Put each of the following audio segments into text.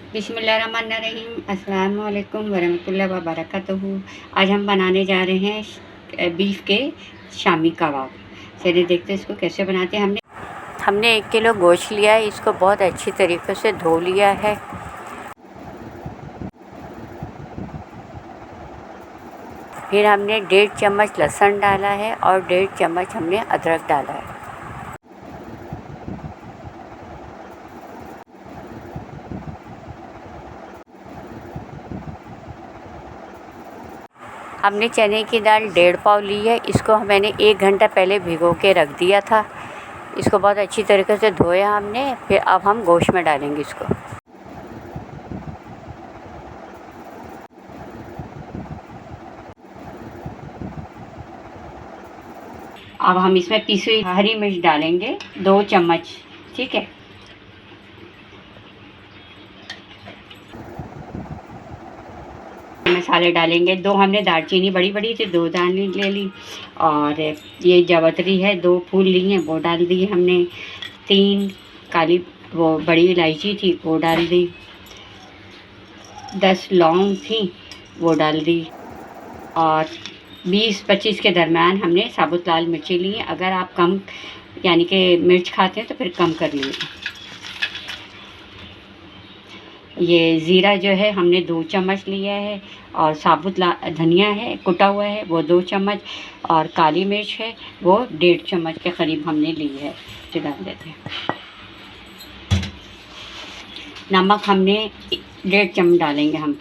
बिस्मिल्लाहिर्रहमानिर्रहीम। अस्सलाम वालेकुम वरहमतुल्लाहि व बरकातहू। आज हम बनाने जा रहे हैं बीफ के शामी कबाब। चलिए देखते हैं इसको कैसे बनाते हैं। हमने 1 किलो गोश्त लिया है, इसको बहुत अच्छी तरीके से धो लिया है। फिर हमने 1.5 चम्मच लहसुन डाला है और 1.5 चम्मच हमने अदरक डाला है। हमने चने की दाल 1.5 पाव ली है, इसको मैंने 1 घंटा पहले भिगो के रख दिया था। इसको बहुत अच्छी तरीके से धोया हमने। फिर अब हम गोश्त में डालेंगे इसको। अब हम इसमें पिसी हुई हरी मिर्च डालेंगे 2 चम्मच, ठीक है। मसाले डालेंगे। 2 हमने दालचीनी बड़ी बड़ी थी, 2 दालचीनी ले ली। और ये जावित्री है, 2 फूल ली हैं, वो डाल दी हमने। 3 काली वो बड़ी इलायची थी, वो डाल दी। 10 लौंग थी, वो डाल दी। और 20-25 के दरमियान हमने साबुत लाल मिर्ची ली हैं। अगर आप कम यानी कि मिर्च खाते हैं तो फिर कम कर लिए। ये ज़ीरा जो है हमने 2 चम्मच लिया है। और साबुत धनिया है कुटा हुआ है, वो 2 चम्मच। और काली मिर्च है, वो 1.5 चम्मच के करीब हमने ली है, तो डाल देते हैं। नमक हमने 1.5 चम्मच डालेंगे हम।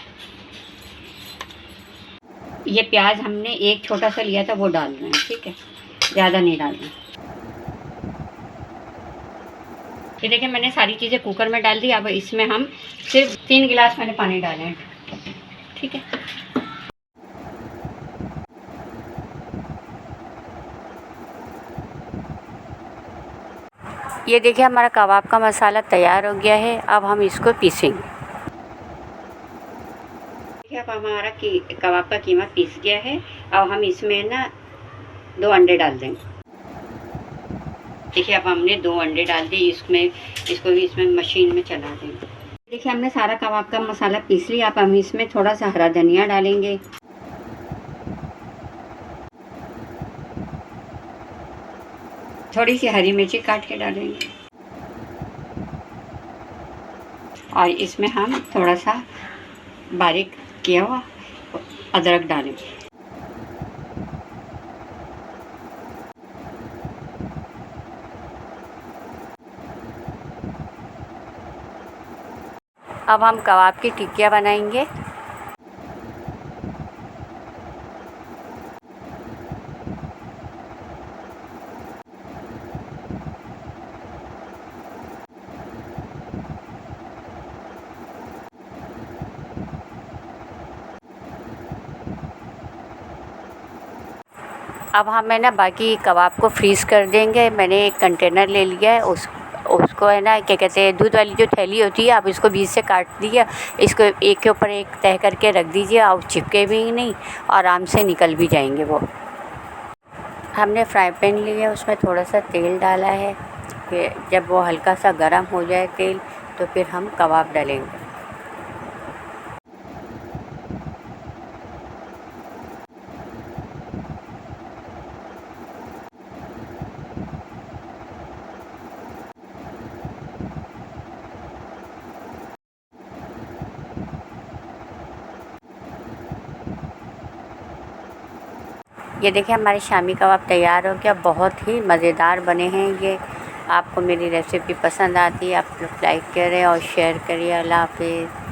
ये प्याज हमने एक छोटा सा लिया था, वो डाल रहे हैं, ठीक है, ज़्यादा नहीं डालना। ये देखिए मैंने सारी चीज़ें कुकर में डाल दी। अब इसमें हम सिर्फ 3 गिलास मैंने पानी डाले हैं, ठीक है। ये देखिए हमारा कबाब का मसाला तैयार हो गया है। अब हम इसको पीसेंगे। देखिए अब हमारा कबाब का कीमा पीस गया है। अब हम इसमें ना 2 अंडे डाल देंगे। देखिए अब हमने 2 अंडे डाल दिए इसमें। इसको भी इसमें मशीन में चला देंगे। देखिए हमने सारा कबाब का मसाला पीस लिया। अब हम इसमें थोड़ा सा हरा धनिया डालेंगे। थोड़ी सी हरी मिर्ची काट के डालेंगे। और इसमें हम थोड़ा सा बारीक किया हुआ अदरक डालेंगे। अब हम कबाब की टिक्कियाँ बनाएंगे। अब हम है ना बाकी कबाब को फ्रीज़ कर देंगे। मैंने एक कंटेनर ले लिया है, उसको है ना क्या कहते हैं, दूध वाली जो थैली होती है, आप इसको बीच से काट दिया। इसको एक के ऊपर एक तह करके रख दीजिए, और चिपके भी नहीं, आराम से निकल भी जाएंगे वो। हमने फ्राई पैन लिया, उसमें थोड़ा सा तेल डाला है। फिर जब वो हल्का सा गर्म हो जाए तेल, तो फिर हम कबाब डालेंगे। ये देखिए हमारे शामी कबाब तैयार हो गया। बहुत ही मज़ेदार बने हैं ये। आपको मेरी रेसिपी पसंद आती है, आप लोग लाइक करें और शेयर करिए। अल्लाह हाफ़िज़।